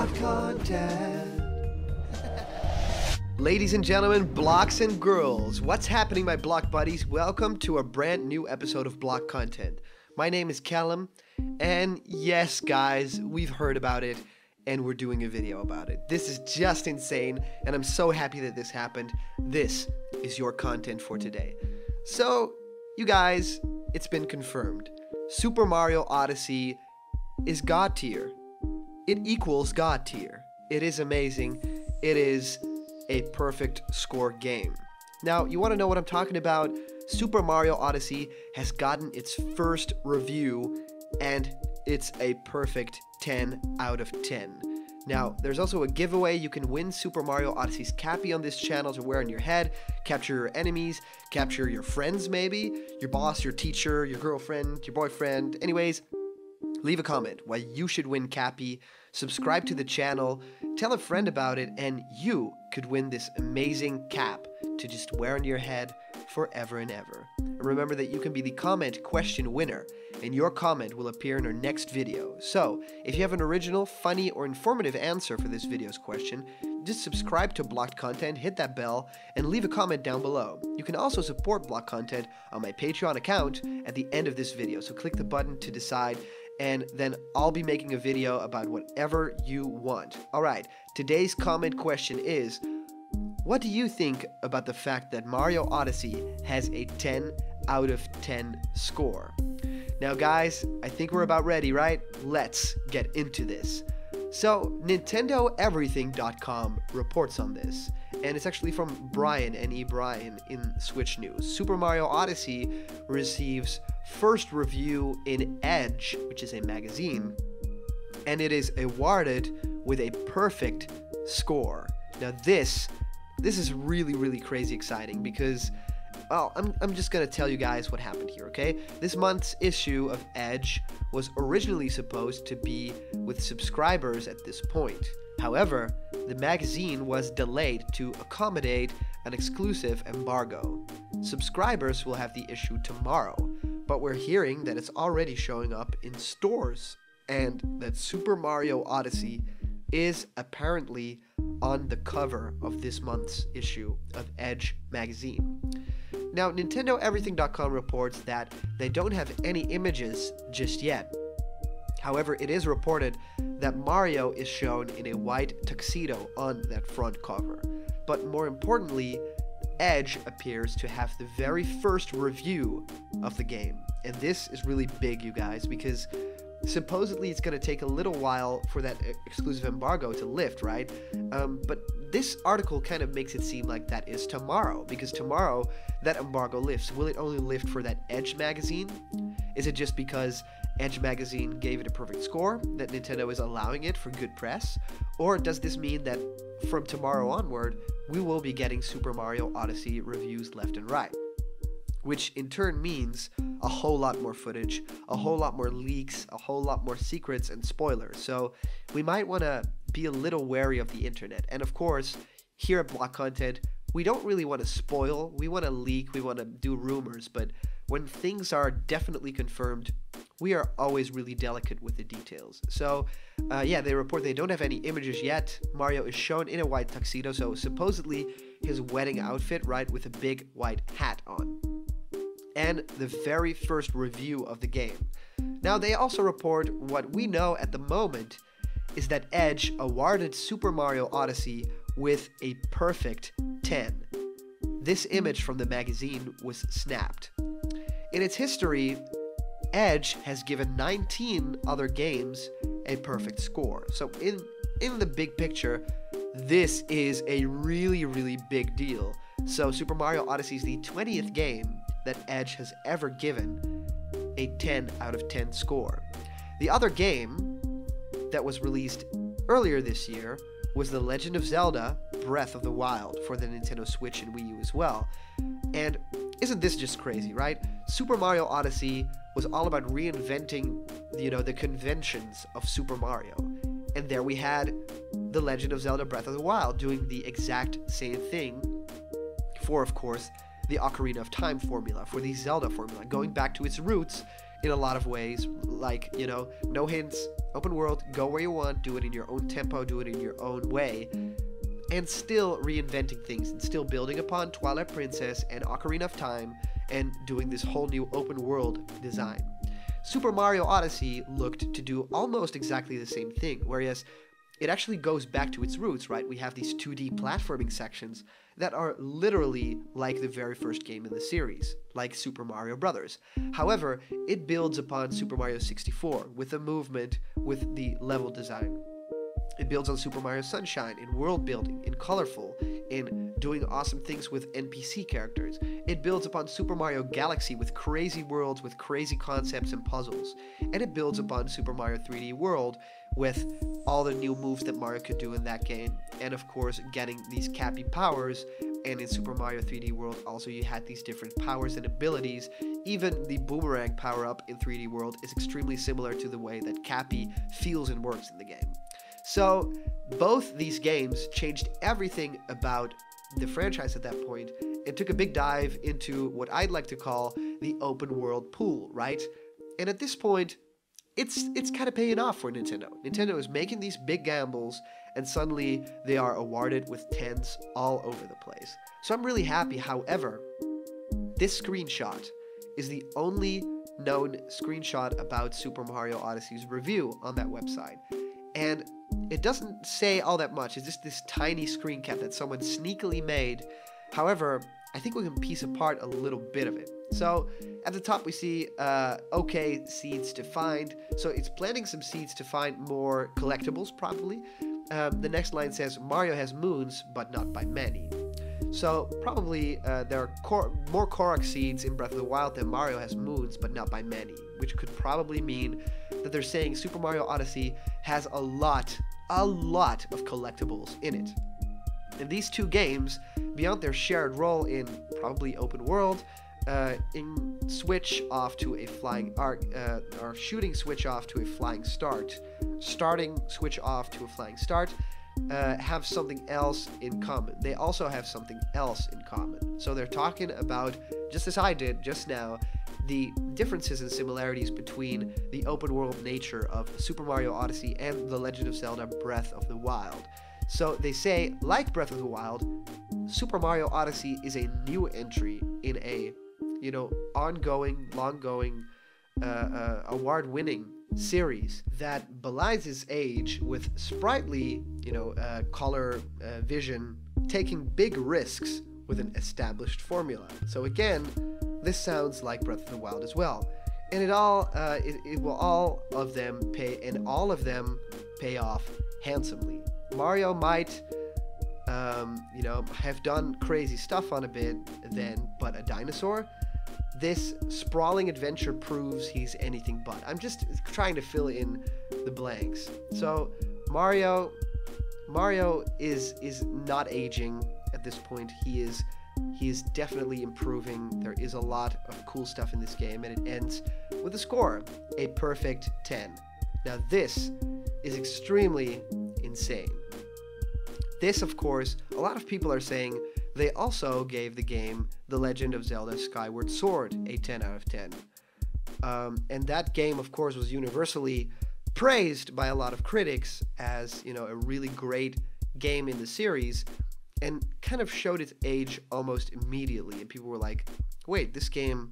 block content. Ladies and gentlemen, blocks and girls, what's happening, my block buddies? Welcome to a brand new episode of Block Content. My name is Callum, and yes, guys, we've heard about it, and we're doing a video about it. This is just insane, and I'm so happy that this happened. This is your content for today. So, you guys, it's been confirmed. Super Mario Odyssey is God tier. It equals God tier. It is amazing. It is a perfect score game. Now, you want to know what I'm talking about? Super Mario Odyssey has gotten its first review, and it's a perfect 10 out of 10. Now, there's also a giveaway. You can win Super Mario Odyssey's cappy on this channel to wear on your head, capture your enemies, capture your friends maybe, your boss, your teacher, your girlfriend, your boyfriend. Anyways, leave a comment why you should win cappy, subscribe to the channel, tell a friend about it, and you could win this amazing cap to just wear on your head forever and ever. And remember that you can be the comment question winner, and your comment will appear in our next video. So, if you have an original, funny, or informative answer for this video's question, just subscribe to Blocked Content, hit that bell, and leave a comment down below. You can also support Blocked Content on my Patreon account at the end of this video, so click the button to decide, and then I'll be making a video about whatever you want. Alright, today's comment question is, what do you think about the fact that Mario Odyssey has a 10 out of 10 score? Now guys, I think we're about ready, right? Let's get into this. So, NintendoEverything.com reports on this, and it's actually from Brian, N.E. Brian, in Switch News. Super Mario Odyssey receives first review in Edge, which is a magazine, and it is awarded with a perfect score. Now this is really crazy exciting because, well, I'm just gonna tell you guys what happened here, okay? This month's issue of Edge was originally supposed to be with subscribers at this point. However, the magazine was delayed to accommodate an exclusive embargo. Subscribers will have the issue tomorrow, but we're hearing that it's already showing up in stores, and that Super Mario Odyssey is apparently on the cover of this month's issue of Edge magazine. Now, NintendoEverything.com reports that they don't have any images just yet. However, it is reported that Mario is shown in a white tuxedo on that front cover. But more importantly, Edge appears to have the very first review of the game. And this is really big, you guys, because supposedly it's going to take a little while for that exclusive embargo to lift, right? But this article kind of makes it seem like that is tomorrow, because tomorrow that embargo lifts. Will it only lift for that Edge magazine? Is it just because Edge magazine gave it a perfect score that Nintendo is allowing it for good press? Or does this mean that from tomorrow onward, we will be getting Super Mario Odyssey reviews left and right? Which in turn means a whole lot more footage, a whole lot more leaks, a whole lot more secrets and spoilers. So we might want to be a little wary of the internet. And of course, here at Block Content, we don't really want to spoil, we want to leak, we want to do rumors, but when things are definitely confirmed, we are always really delicate with the details. So, yeah, they report they don't have any images yet. Mario is shown in a white tuxedo, so supposedly his wedding outfit, right, with a big white hat on. And the very first review of the game. Now, they also report what we know at the moment is that Edge awarded Super Mario Odyssey with a perfect 10. This image from the magazine was snapped. In its history, Edge has given 19 other games a perfect score. So in the big picture, this is a really big deal. So Super Mario Odyssey is the 20th game that Edge has ever given a 10 out of 10 score. The other game that was released earlier this year was The Legend of Zelda Breath of the Wild for the Nintendo Switch and Wii U as well. And isn't this just crazy, right? Super Mario Odyssey was all about reinventing, the conventions of Super Mario. And there we had The Legend of Zelda Breath of the Wild doing the exact same thing for, of course, the Ocarina of Time formula, for the Zelda formula, going back to its roots in a lot of ways, like, no hints, open world, go where you want, do it in your own tempo, do it in your own way, and still reinventing things, and still building upon Twilight Princess and Ocarina of Time, and doing this whole new open world design. Super Mario Odyssey looked to do almost exactly the same thing, whereas it actually goes back to its roots, right? We have these 2D platforming sections that are literally like the very first game in the series, like Super Mario Bros. However, it builds upon Super Mario 64 with the movement, with the level design. It builds on Super Mario Sunshine in world building, in colorful, in doing awesome things with NPC characters. It builds upon Super Mario Galaxy with crazy worlds, with crazy concepts and puzzles. And it builds upon Super Mario 3D World with all the new moves that Mario could do in that game. And of course, getting these Cappy powers. And in Super Mario 3D World, also you had these different powers and abilities. Even the boomerang power-up in 3D World is extremely similar to the way that Cappy feels and works in the game. So both these games changed everything about the franchise at that point and took a big dive into what I'd like to call the open world pool, right? And at this point, it's kind of paying off for Nintendo. Nintendo is making these big gambles, and suddenly they are awarded with 10s all over the place. So I'm really happy. However, this screenshot is the only known screenshot about Super Mario Odyssey's review on that website. And it doesn't say all that much. It's just this tiny screen cap that someone sneakily made. However, I think we can piece apart a little bit of it. So at the top we see, okay, seeds to find. So it's planting some seeds to find more collectibles, probably. The next line says, Mario has moons, but not by many. So probably there are more Korok seeds in Breath of the Wild than Mario has moons, but not by many. Which could probably mean that they're saying Super Mario Odyssey has a lot of collectibles in it. And these two games, beyond their shared role in probably open world, in switch off to a flying or shooting switch off to a flying start, starting switch off to a flying start, have something else in common. They also have something else in common. So they're talking about, just as I did just now, the differences and similarities between the open world nature of Super Mario Odyssey and The Legend of Zelda Breath of the Wild. So they say, like Breath of the Wild, Super Mario Odyssey is a new entry in a, ongoing, long-going, award-winning series that belies its age with sprightly, color, vision, taking big risks with an established formula. So again, this sounds like Breath of the Wild as well. And it will all of them pay off handsomely. Mario might, have done crazy stuff on a bit then, but a dinosaur, this sprawling adventure proves he's anything but. I'm just trying to fill in the blanks. So Mario is not aging at this point. He is definitely improving. There is a lot of cool stuff in this game, and it ends with a score, a perfect 10. Now this is extremely insane. This, of course, a lot of people are saying they also gave the game The Legend of Zelda Skyward Sword a 10 out of 10. And that game, of course, was universally praised by a lot of critics as, a really great game in the series, and kind of showed its age almost immediately. And people were like, wait, this game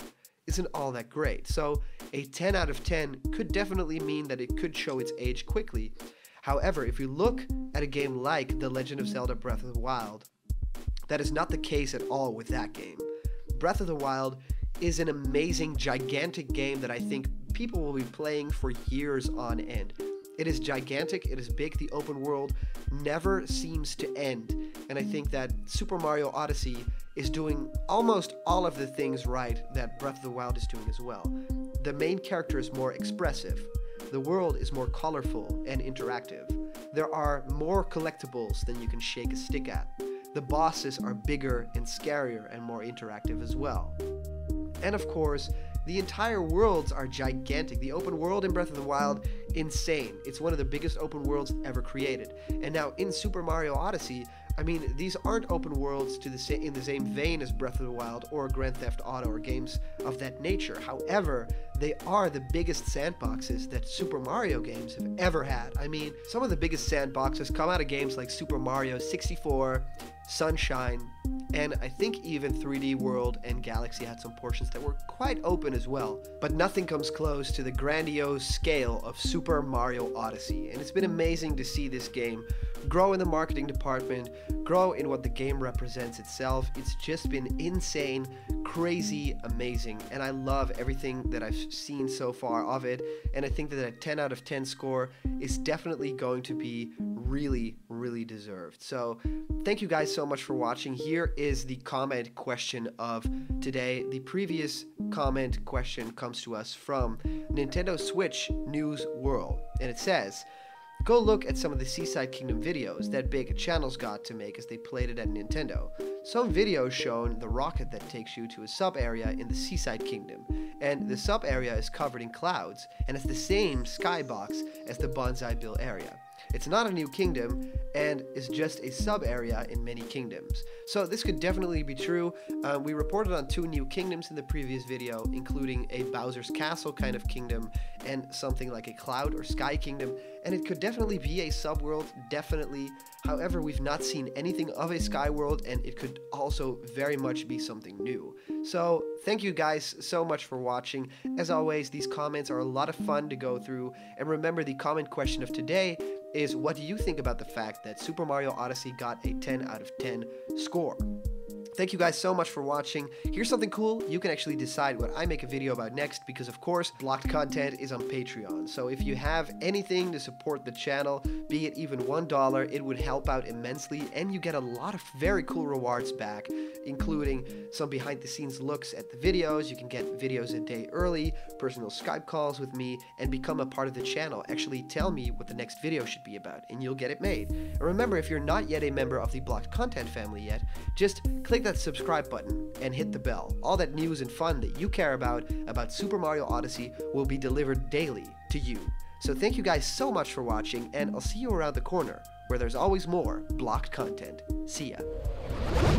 isn't all that great. So a 10 out of 10 could definitely mean that it could show its age quickly. However, if you look at a game like The Legend of Zelda Breath of the Wild, that is not the case at all with that game. Breath of the Wild is an amazing, gigantic game that I think people will be playing for years on end. It is gigantic, it is big, the open world never seems to end. And I think that Super Mario Odyssey is doing almost all of the things right that Breath of the Wild is doing as well. The main character is more expressive. The world is more colorful and interactive. There are more collectibles than you can shake a stick at. The bosses are bigger and scarier and more interactive as well. And of course, the entire worlds are gigantic. The open world in Breath of the Wild, insane. It's one of the biggest open worlds ever created. And now in Super Mario Odyssey, I mean, these aren't open worlds in the same vein as Breath of the Wild or Grand Theft Auto or games of that nature. However, they are the biggest sandboxes that Super Mario games have ever had. I mean, some of the biggest sandboxes come out of games like Super Mario 64, Sunshine, and I think even 3D World and Galaxy had some portions that were quite open as well. But nothing comes close to the grandiose scale of Super Mario Odyssey, and it's been amazing to see this game grow in the marketing department, grow in what the game represents itself. It's just been insane, crazy, amazing, and I love everything that I've seen so far of it, and I think that a 10 out of 10 score is definitely going to be really, really deserved. So thank you guys so much for watching. Here is the comment question of today. The previous comment question comes to us from Nintendo Switch News World, and it says, go look at some of the Seaside Kingdom videos that big channels got to make as they played it at Nintendo. Some videos shown the rocket that takes you to a sub-area in the Seaside Kingdom, and the sub-area is covered in clouds and has the same skybox as the Bonsai Bill area. It's not a new kingdom and is just a sub-area in many kingdoms. So this could definitely be true. We reported on 2 new kingdoms in the previous video, including a Bowser's Castle kind of kingdom and something like a cloud or sky kingdom, and it could definitely be a sub-world, definitely. However, we've not seen anything of a sky world, and it could also very much be something new. So thank you guys so much for watching. As always, these comments are a lot of fun to go through, and remember, the comment question of today is, what do you think about the fact that Super Mario Odyssey got a 10 out of 10 score? Thank you guys so much for watching. Here's something cool. You can actually decide what I make a video about next because, of course, blocked content is on Patreon. So if you have anything to support the channel, be it even $1, it would help out immensely, and you get a lot of very cool rewards back, including some behind-the-scenes looks at the videos. You can get videos a day early, personal Skype calls with me, and become a part of the channel. Actually tell me what the next video should be about, and you'll get it made. And remember, if you're not yet a member of the blocked content family yet, just click that subscribe button and hit the bell. All that news and fun that you care about Super Mario Odyssey will be delivered daily to you. So thank you guys so much for watching, and I'll see you around the corner where there's always more blocked content. See ya.